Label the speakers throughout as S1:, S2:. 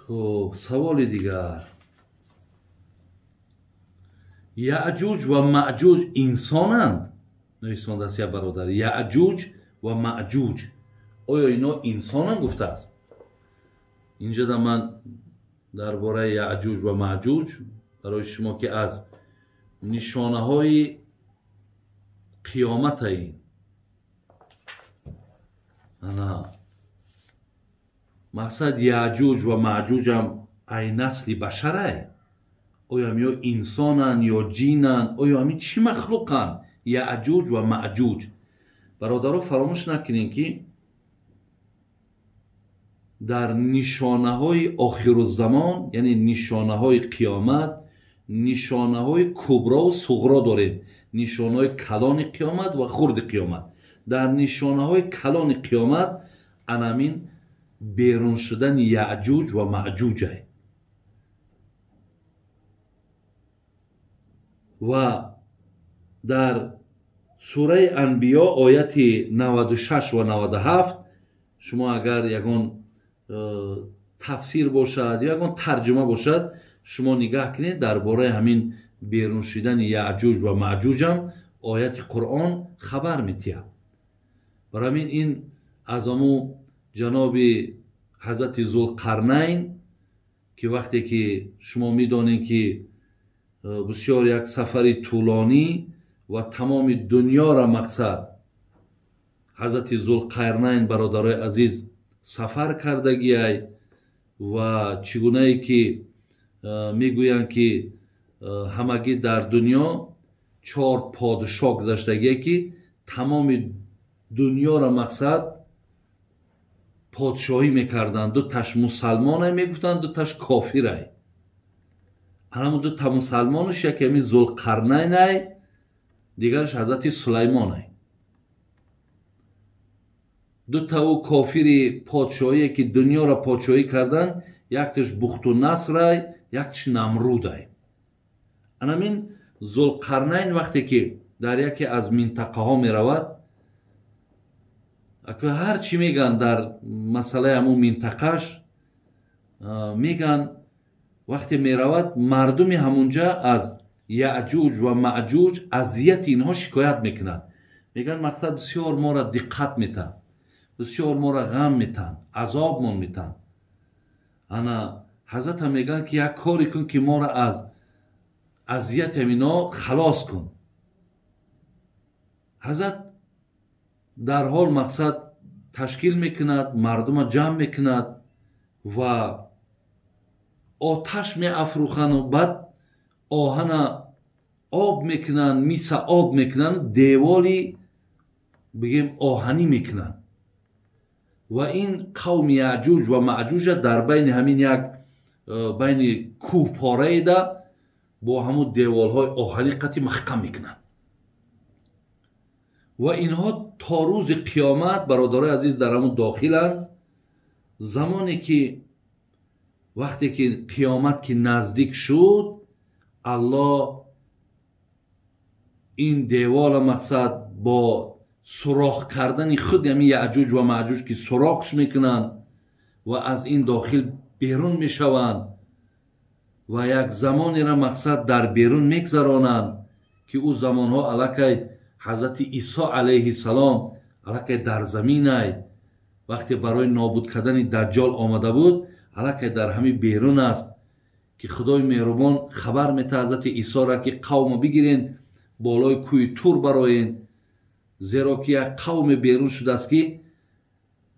S1: خب سوال دیگر، یعجوج و معجوج انسانند؟ نویسنده است یا برادر، یعجوج و معجوج آیا اینا انسانند گفته است؟ اینجا در من درباره یعجوج و معجوج برای شما که از نشانه های قیامت این مقصد یعجوج و معجوج هم ای نسل بشره، آیا هم یا انسانن یا جینن، آیا همی چی مخلوقن یعجوج و معجوج؟ برادرها فراموش نکنین که در نشانه های آخر الزمان، یعنی نشانه های قیامت، نشانه های کبرا و صغرا داریم. نشانه های کلان قیامت و خرد قیامت. در نشانه های کلان قیامت انامین بیرون شدن یعجوج و معجوج است. و در سوره انبیا آیت 96 و 97 شما اگر یگان تفسیر باشد یا یگان ترجمه باشد شما نگاه کنید، درباره همین بیرون شدن یعجوج و معجوج هم آیت قرآن خبر میتید. برای همین این از امو جناب حضرت ذوالقرنین که وقتی که شما میدانید که بسیار یک سفری طولانی و تمام دنیا را مقصد حضرت ذوالقرنین برادرای عزیز سفر کردگی ای و چگونه ای که میگویند که همگی در دنیا 4 پادشاه گذشتگی که تمام دنیا را مقصد پادشاهی میکردند. دو تاش مسلمان میگفتند، دو تاش کافر ای. همون دو تا مسلمانش یکی ذوالقرنین ای، دیگرش حضرت سلیمان ای. دو تا او کافر پادشاهی که دنیا را پادشاهی کردند، یکتش بخت و نصر ای، یکتش نمرود ای. همین ذوالقرنین وقتی که در یکی از منطقه ها می رود، هر چی میگن در مسئله همون منطقهش میگن، وقتی می رود مردم همونجا از یعجوج و معجوج اذیت اینها شکایت میکنند. میگن مقصد بسیار ما را دقت میتن، بسیار ما را غم میتن، عذاب من میتن. انا حضرت هم میگن که یک کاری کن که ما را از اذیت اینا خلاص کن. حضرت در حال مقصد تشکیل میکند، مردم جمع میکند و آتش می افروخند و بعد آهن آب میکنند، میس آب میکنند، دیوالی بگیم آهنی میکنند و این قوم یعجوج و معجوج در بین همین یک بین کوه پاره ده با همون دیوال های آهنی قطعی محکم میکنند و اینها تا روز قیامت برادرای عزیز در همون داخلند. زمانی که وقتی که قیامت که نزدیک شد، الله این دیوال مقصد با سوراخ کردن خود همین یعجوج و معجوج که سوراخش میکنن و از این داخل بیرون میشوند و یک زمانی را مقصد در بیرون میگذرانند که او زمانها علاکه حضرت عیسی علیه السلام علاکه در زمین ای وقتی برای نابود کردن دجال آمده بود، علاکه در همین بیرون است که خدای مهربان خبر میده حضرت عیسی را که قوم بگیرین بالای کوی تور براین، زیرا که یک قوم بیرون شده است که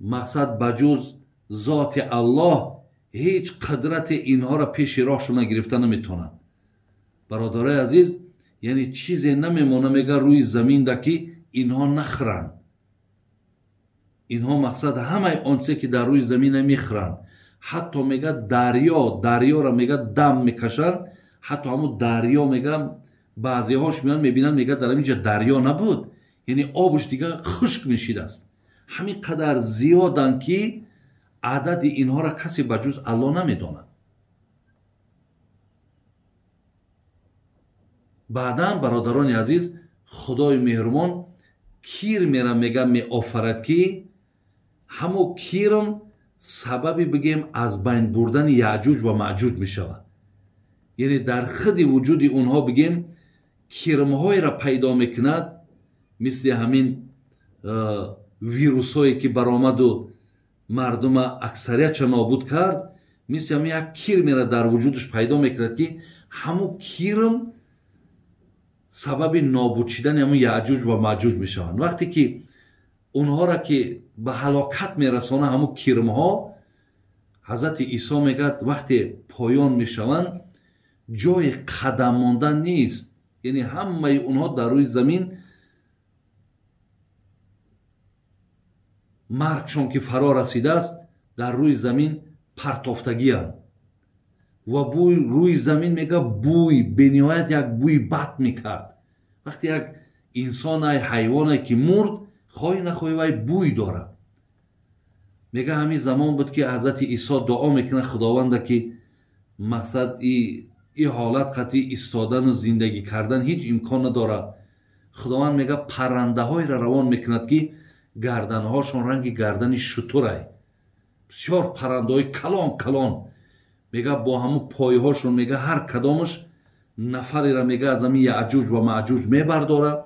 S1: مقصد بجز ذات الله هیچ قدرت اینها را پیش راهشون گرفته نمیتونن. برادرای عزیز، یعنی چیزی نمیمونه میگه روی زمین ده که اینها نخرن. اینها مقصد همه آنچه که در روی زمین میخرن. حتی میگه دریا را میگه دم میکشن. حتی همون دریا میگه بعضی هاش میان میبینن میگه در اینجا دریا نبود، یعنی آبش دیگه خشک میشید است. همین قدر زیادن که عدد اینها را کسی بجز الله نمیداند. بعدا برادران عزیز خدای مهربان کیر میره میگه می آفرد که همو کیرم сабаби бигем аз байн бурдани яъҷуҷ ва маъҷуҷ мешавад. яъне дар худи вуҷуди онҳо бигем кирмҳоеро пайдо мекунад, мисли ҳамин вирусҳое ки баромаду мардума аксариятша нобуд кард, мисли ҳамин як кирмеро дар вуҷудаш пайдо мекунад ки ҳамун кирм сабаби нобуд шидани ҳамун яъҷуҷ ва маъҷуҷ мешаванд. вақте ки онҳоро ки ба ҳалокат мерасонад ҳамун кирмҳо, ҳазрати исо мегӯяд вақте поён мешаванд ҷои қадам мондан нест, яъне ҳамаи онҳо дар рӯи замин маргшон ки фаро расидааст дар рӯи замин партофтагианд ва рӯи замин мега бӯй бениҳоят як бӯи бад мекард. вақте як инсон ай ҳайвоне ки мурд, хоҳӣ нахоҳӣ вай бӯй дорад. мега ҳамин замон буд ки ҳазрати исо дуо мекунад худованда ки мақсад и ҳолат қатъи истодану зиндагӣ кардан ҳеҷ имкон надорад. худованд мега паррандаҳоеро равон мекунад ки гарданҳошон ранги гардани шутурай, бисёр паррандаҳои калон калон, мега бо ҳамун пойҳошон мега ҳар кадомаш нафареро мега аз ҳамин яъҷуҷ ва маъҷуҷ мебардорад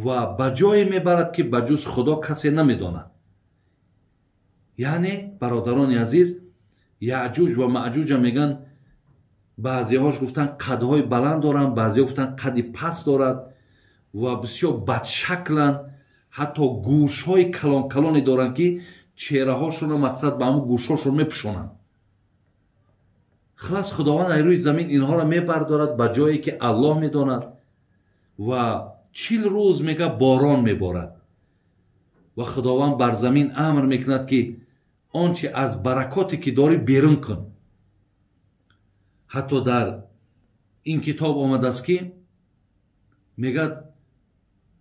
S1: ва ба ҷое мебарад ки ба ҷуз худо касе намедонад. яъне бародарони азиз, яъҷуҷ ва маъҷуҷа меган баъзеҳош гуфтанд қадҳои баланд доранд, баъзеҳо гуфтанд қадди паст дорад ва бисёр бадшакланд, ҳатто гӯшҳои калон калоне доранд ки чеҳраҳошонро мақсад ба ҳамун гӯшҳошон мепӯшонанд. халас худованд аз рӯи замин инҳоро мебардорад ба ҷое ки аллоҳ медонад ва 40 рӯз мега борон меборад ва худованд бар замин амр мекунад ки он чи аз баракоте ки дорӣ берун кун. ҳатто дар ин китоб омадааст ки мегӯяд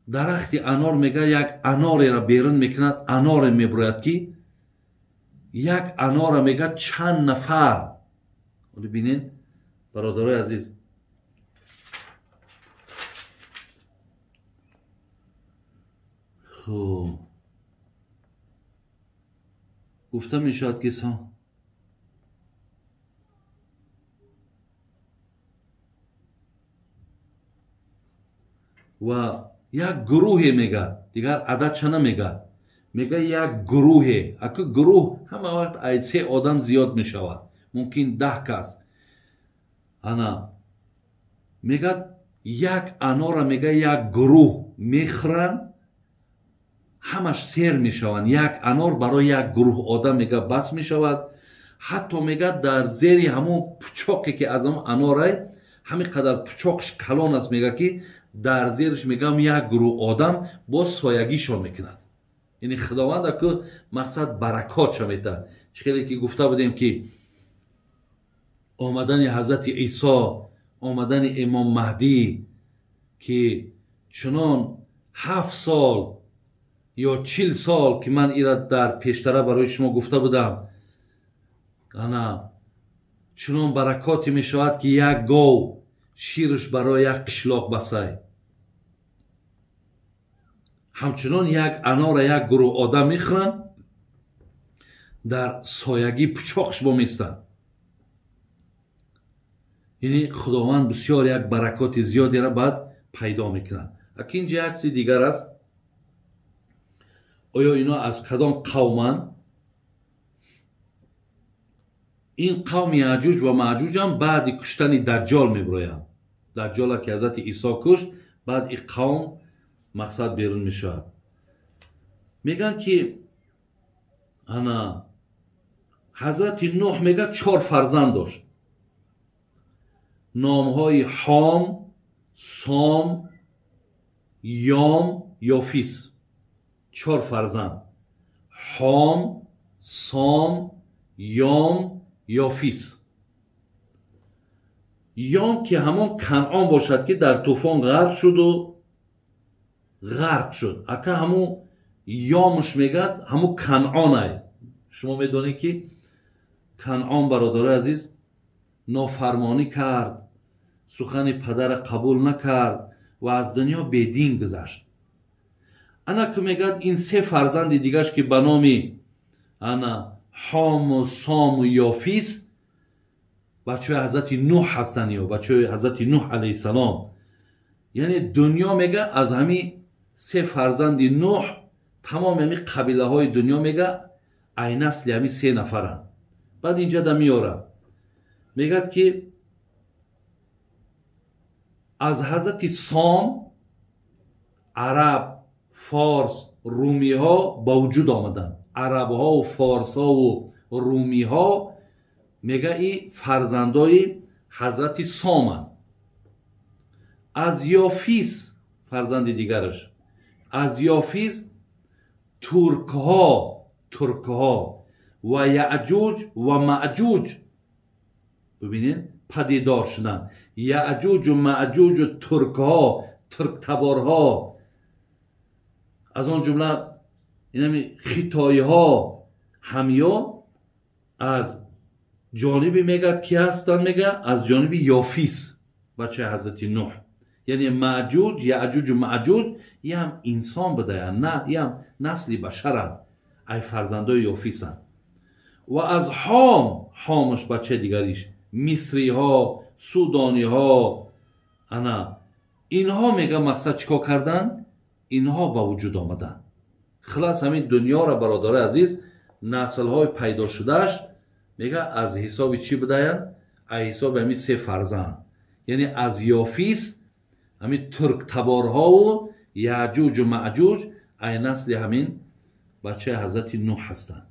S1: дарахти анор мега як анореро берун мекунад, аноре мебурояд ки як анора мега чанд нафар. бинен бародарои азиз, гуфта мешавад ки ва як гурӯҳе мега, дигар ададша намега, мега як гурӯҳе. аку гурӯҳ ҳама вақт аз 3 одам зиёд мешавад, мумкин 10 кас. ана мега як анора мега як гурӯҳ мехӯранд, ҳамаш сер мешаванд. як анор барои як гурӯҳ одам мега бас мешавад. ҳатто мега дар зери ҳамун пӯчоқе ки аз ҳамун анорай ҳамин қадар пӯчоқш калон аст, мега ки дар зериш мегам як гурӯҳ одам боз соягишон мекунад. яъне худованд аку мақсад баракотша метавад. чӣ хеле ки гуфта будем ки омадани ҳазрати исо, омадани имом маҳдӣ ки чунон 7 сол ё 40 сол ки ман ира дар пештара барои шумо гуфта будам, ана чунон баракоте мешавад ки як гов ширш барои як қишлоқ басай. ҳамчунон як анора як гурӯҳ одам мехӯранд, дар соягӣ пӯчоқш боместанд. яъне худованд бисёр як баракоти зиёдеро баъд пайдо мекунад. акинҷа як чизи дигар аст. оё ино аз кадом қавманд? ин қавми яъҷуҷ ва маъҷуҷам баъди куштани даҷҷол мебироянд. даҷҷола ки ҳазрати исо кушт, баъд ин қавм мақсад берун мешавад. мегӯянд ки ана ҳазрати нӯҳ мега 4 фарзанд дошт. номҳои ҳом, сом, ём, ёфис. 4 фарзанд. ҳом, сом, ём, ёфис. ём ки ҳамон канъон бошад ки дар тӯфон ғарқ шуду ғарқ шуд. ака ҳамун ёмш мегӯяд ҳамун канъонай. шумо медонед ки канъон, бародарои азиз, нофармонӣ кард, сухани падара қабул накард ва аз дунё бедин гузашт. ана ки мегӯяд ин 3 фарзанди дигаш ки ба номи ана حام و سام و یافیس بچه حضرت نوح هستن یا بچه حضرت نوح علیه السلام. یعنی دنیا میگه از همین سه فرزند نوح تمام همین قبیله های دنیا میگه ای نسل همین سه نفرن. بعد اینجا دا میاره میگه که از حضرت سام عرب، فارس، رومی ها با وجود آمدن. عرب ها و فارس ها و رومی ها میگه ای فرزندای حضرت سامن. از یافیس فرزند دیگرش، از یافیس ترک ها و یعجوج و معجوج ببینید پدیدار شدن. یعجوج و معجوج و ترک تبارها، از آن جمله این خیتایی ها همیا از جانبی میگه کی هستن؟ میگه از جانب یافیس بچه حضرت نوح. یعنی معجوج، یعجوج و معجوج یه هم انسان بدهن، نه یه هم نسلی بشرن، ای فرزندای یافیسن. و از حامش بچه دیگریش مصری ها، سودانی ها، اینها میگه مقصد چیکار کردن؟ اینها با وجود آمدن. خلاص همین دنیا را برادر عزیز نسل های پیدا شدهش میگه از حساب چی بدهن؟ از حساب همین سه فرزند. یعنی از یافیس همین ترک تبارها و یعجوج و معجوج ای نسل همین بچه حضرت نوح هستند.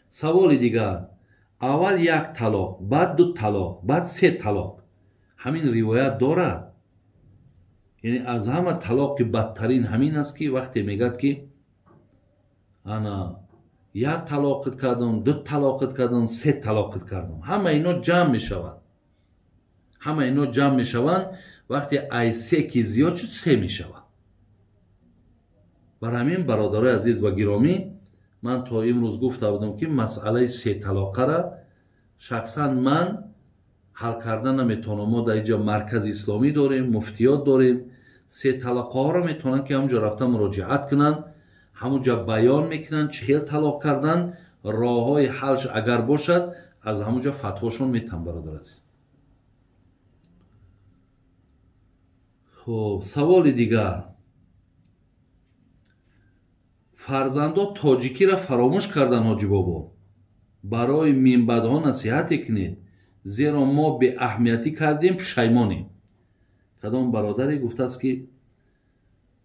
S1: سوال دیگر، اول یک طلاق، بعد دو طلاق، بعد سه طلاق، همین روایت دارد؟ یعنی از همه طلاق بدترین همین است که وقتی میگد که انا یک طلاقت کردم، دو طلاقت کردم، سه طلاقت کردم، همه اینا جمع میشوند. همه اینا جمع میشوند وقتی ای سه کی زیاد شد سه میشوند. برای همین برادرای عزیز و گرامی من تا امروز گفته بودم که مسئله سه طلاقه را شخصا من حل کردن نمیتونم. ما در اینجا مرکز اسلامی داریم، مفتیات داریم. سه طلاقه ها را میتونن که همونجا رفتن مراجعت کنن، همونجا بیان میکنن چهل طلاق کردن، راه های حلش اگر باشد از همونجا فتواشون میتن برادر عزیز. خب سوال دیگر، فرزندا تاجیکی را فراموش کردن حاجی بابا، برای منبدها نصیحت کنید زیرا ما به اهمیتی کردیم پشیمانیم. کدام برادری گفته است که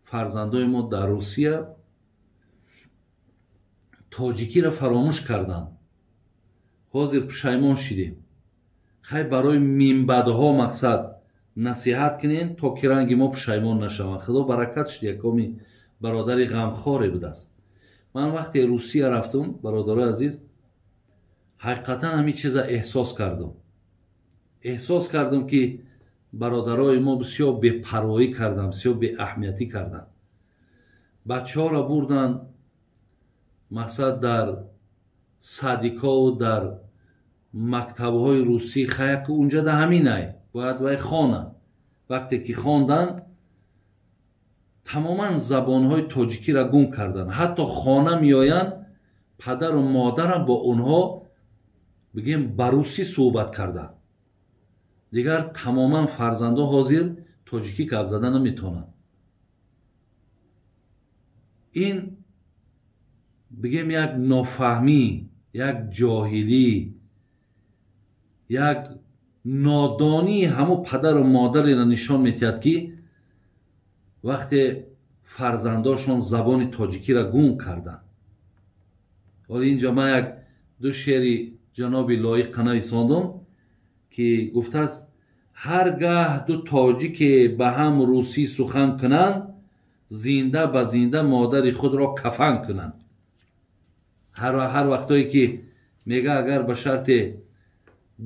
S1: فرزندای ما در روسیه تاجیکی را فراموش کردن، حاضر پشیمان شدیم. خیلی برای منبدها مقصد نصیحت کنین تا که رنگ ما پشیمان نشوند. خدا برکت شد. یکمی برادری غمخواری بود است. من وقتی روسیه رفتم برادرای عزیز حقیقتا همین چیز احساس کردم که برادرای ما بسیار بی‌پروایی کردن، بسیار بی اهمیتی کردن. بچه ها را بردن مقصد در صدیکا و در مکتب های روسی خیلی که اونجا در همینه باید وای خانه. وقتی که خواندن تماما زبان های تاجیکی را گم کردن. حتی خانه میآین پدر و مادرم با اونها بگیم بروسی صحبت کردن. دیگر تماما فرزندا حاضر تاجیکی گپ زدن نمیتونن. این بگیم یک نافهمی، یک جاهلی، یک نادانی همو پدر و مادر را نشان میتید که وقتی فرزنداشون زبان تاجیکی را گم کردن. ولی اینجا من یک دو شعری جناب لایق نویساندم که گفته است هرگاه دو تاجیک به هم روسی سخن کنند زنده به زنده مادر خود را کفن کنند. هر وقتایی که میگه اگر به شرط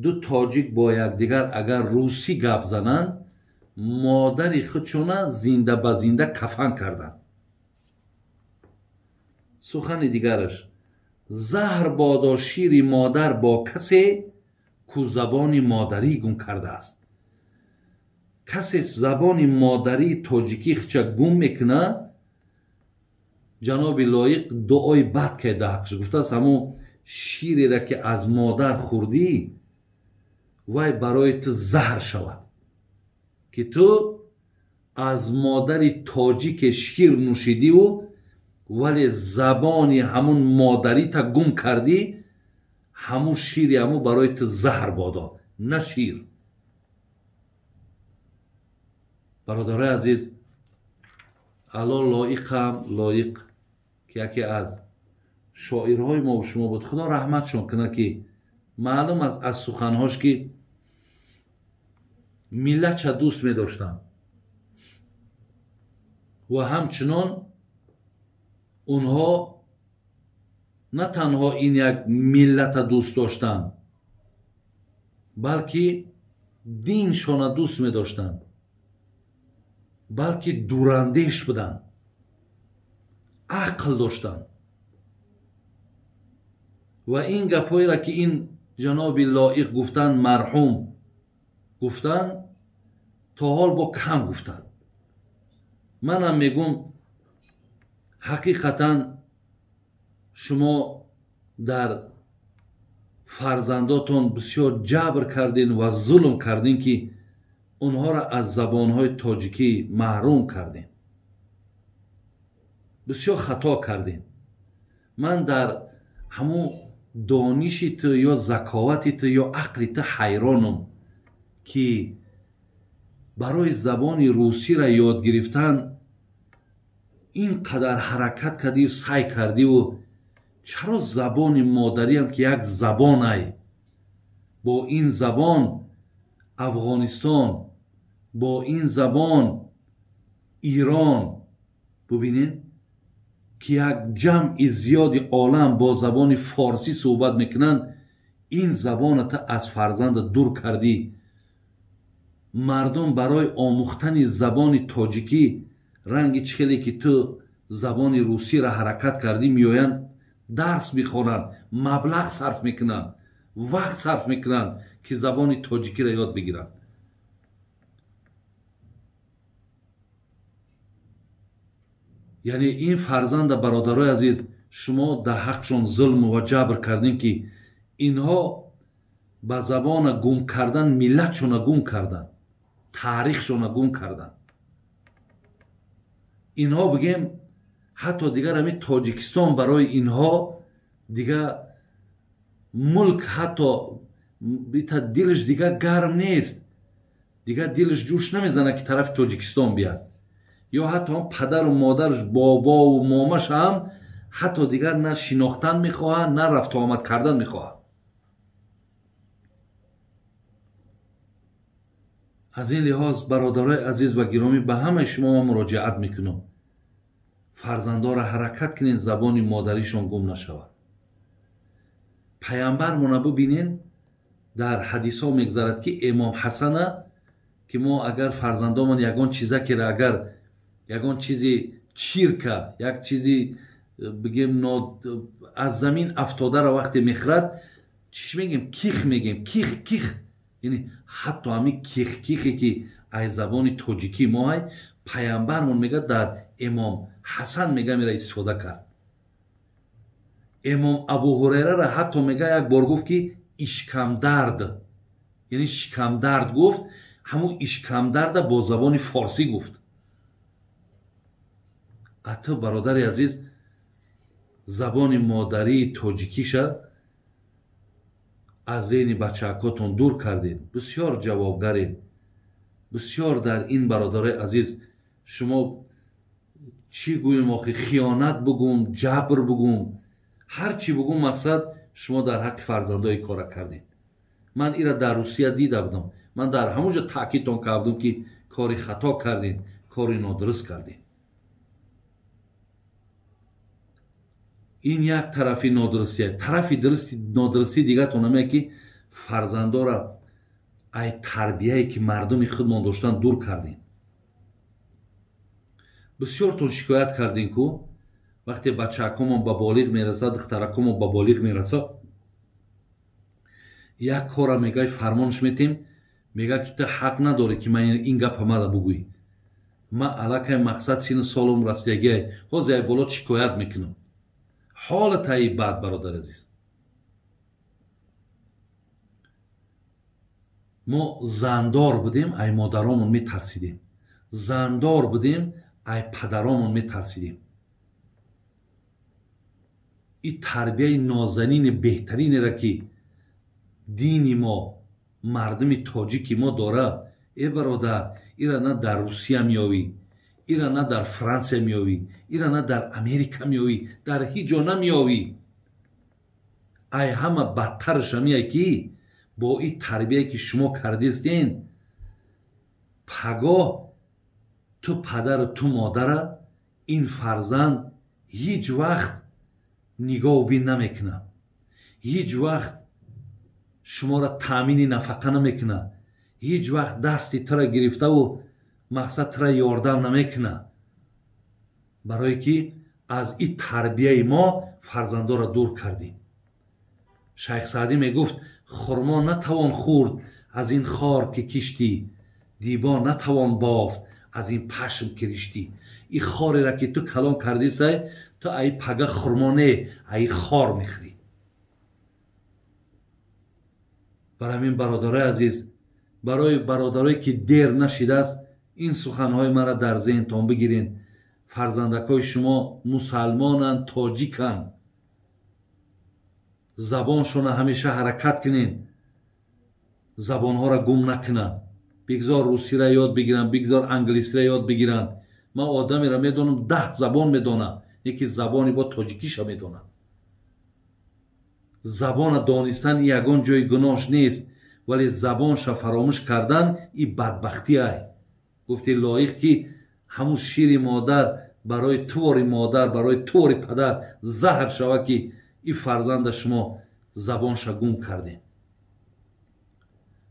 S1: دو تاجیک با یکدیگر اگر روسی گپ زنند مادر خودشون زنده به زنده کفن کردن. سخن دیگرش زهر بادا شیر مادر با کسی کو زبان مادری گم کرده است. کسی زبان مادری تاجیکی خچه گم میکنه جناب لایق دعای بد کرده حقش. گفته است همون شیری را که از مادر خوردی وای برای تو زهر شود که تو از مادر تاجیک شیر نوشیدی و ولی زبانی همون مادری تا گم کردی، همون شیری همون برای تو زهر بادا، نه شیر. برادرای عزیز، الان لایق که یکی از شاعرهای ما و شما بود، خدا رحمتشون کنه، که معلوم از سخنهاش که ملت چه دوست می داشتن و همچنان اونها نه تنها این یک ملت دوست داشتن بلکه دینشان دوست می داشتن، بلکه دوراندیش بودن، عقل داشتن. و این گپایی را که این جناب لایق گفتن، مرحوم گفتن، تا حال با کم گفتن. منم میگم حقیقتا شما در فرزنداتون بسیار جبر کردین و ظلم کردین که اونها را از زبانهای تاجیکی محروم کردین، بسیار خطا کردین. من در همون دانشی تو یا ذکاوتی تو یا عقلی تو حیرانم که برای زبان روسی را یاد گرفتن اینقدر حرکت کردی و سعی کردی و چرا زبان مادری هم که یک زبان ای، با این زبان افغانستان، با این زبان ایران، ببینین که یک جمع زیادی عالم با زبان فارسی صحبت میکنن، این زبان تا از فرزند دور کردی. مردم برای آموختن زبان تاجیکی رنگ چخلی که تو زبان روسی را حرکت کردی میآیند درس میخوانند، مبلغ صرف میکنند، وقت صرف میکنند که زبان تاجیکی را یاد بگیرند. یعنی این فرزند برادرای عزیز، شما در حقشون ظلم و جبر کردین که اینها به زبان گم کردن ملتشون گم کردن، تاریخشون گم کردن. اینها بگیم حتی دیگر همین تاجیکستان برای اینها دیگر ملک، حتی بیتا دلش دیگر گرم نیست، دیگر دلش جوش نمیزنه که طرف تاجیکستان بیاد. یا حتی هم پدر و مادرش، بابا و مامش هم حتی دیگر نه شناختن میخواه نه رفت آمد کردن میخواه. از این لحاظ برادرای عزیز و گرامی به همه شما مراجعت میکنم، فرزندا را حرکت کنین زبان مادریشون گم نشود. پیامبر مون ببینین در حدیث ها میگذرد که امام حسن که ما اگر فرزندامون یگان چیزا که اگر یگان چیزی چیرکه، یک چیزی بگیم از زمین افتاده را وقتی میخرد چیش میگیم؟ کیخ میگیم. کیخ یعنی حتی همین کیخی که از زبان تاجیکی ما های پیامبرمون میگه در امام حسن میگه میره استفاده کرد. امام ابو هریره را حتی میگه یک بار گفت که اشکم درد، یعنی شکم درد گفت، همون اشکم درد با زبان فارسی گفت. حتی برادر عزیز زبان مادری تاجیکیش از ذهن بچه‌هاتون دور کردین. بسیار جوابگرین، بسیار در این برادرای عزیز شما چی گویم آخه، خیانت بگم، جبر بگم، هر چی بگم، مقصد شما در حق فرزندای کار کردین. من ایرا در روسیه دیده بودم، من در همونجا تاکیدتون کردم که کاری خطا کردین، کاری نادرست کردین. این یک طرفی نادرستیه. طرفی نادرستی دیگه تونمه که فرزندا را ای تربیه‌ای که مردم خودمان داشتن دور کردین. بسیار تون شکایت کردین که وقتی بچه‌کمون به بالغ میرسه، دخترکمون به بالغ میرسه، یک کار میگه فرمانش میتیم، میگه که تو حق نداری که من این گپ همه بگویی. من علاقه مقصد سین سالم رسیدگی حاضر بالا شکایت میکنم. حال تایی بد برادر عزیز. мо зандор будем, ай модаромон метарсидем. зандор будем, ай падаромон метарсидем. ин тарбияи нозанини беҳтаринеро ки дини мо, мардуми тоҷики мо дора, э бародар, ира на дар русия меёвӣ, ира на дар франсия меёвӣ, ира на дар америка меёвӣ, дар ҳеҷ ҷо намеёвӣ. ай ҳама бадтараш ҳамие ки бо ин тарбие ки шумо кардистен, пагоҳ ту падару ту модара ин фарзанд ҳеҷ вақт нигоҳубин намекуна, ҳеҷ вақт шуморо таъмини нафақа намекуна, ҳеҷ вақт дасти тура гирифтаву мақсад тура ёрдам намекуна, барое ки аз ин тарбияи мо фарзандоро дур кардем. шайх саъдӣ мегуфт, хурмо натавон хӯрд аз ин хор ки киштӣ, дибо натавон бофт аз ин пашм ки риштӣ. ин хореро ки ту калон кардисай, ту аи пага хурмо не, аи хор мехӯрӣ. бар ҳамин бародарои азиз, барои бародарое ки дер нашидааст, ин суханҳои маро дар зеҳнтон бигирин. фарзандакҳои шумо мусалмонанд, тоҷиканд. забоншона ҳамеша ҳаракат кунен, забонҳоро гум накунанд. бигзор русиро ёд бигиранд, бигзор англисиро ёд бигиранд. ман одамеро медонам 10 забон медонам, яки забони бо тоҷикиша медонам. забона донистан ягон ҷои гуноҳш нест, вале забонша фаромӯш кардан ин бадбахтиай. гуфти лоиқ ки ҳамун шири модар барои твори модар, барои твори падар заҳр шава ки ин фарзанда шумо забонша гум кардем.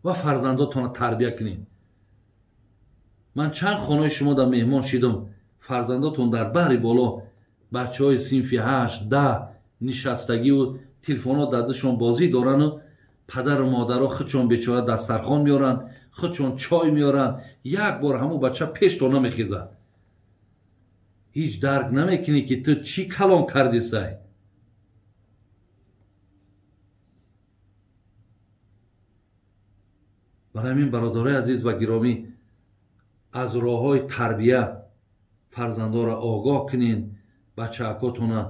S1: ва фарзандотонро тарбия кунед. ман чанд хонаи шумо дар меҳмон шидам, фарзандотон дар баҳри боло бачаҳои синфи 8-10 нишастагиву телефонот дар дастшон бозӣ дорану падару модаро худшон бечора дастархон меоранд, худшон чой меоранд. як бор ҳамун бача пешто намехезад. ҳеҷ дарк намекунӣ ки ту чӣ калон кардисай. барои ҳамин бародарои азиз ва гиромӣ, аз роҳҳои тарбия фарзандоро огоҳ кунед. бачаакотона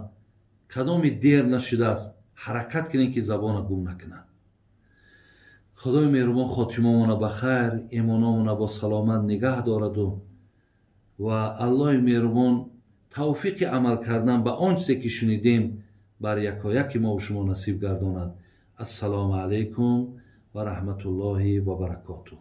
S1: кадоми дер нашудааст, ҳаракат кунед ки забона гум накунанд. худои меҳрубон хотимамона ба хайр, имономона бо саломат нигаҳ дораду ва аллоҳи меҳрубон тавфиқи амал кардан ба он чизе ки шунидем бар якояки мо шумо насиб гардонад. ассалому алайкум ва раҳматуллоҳи ва баракотуҳ.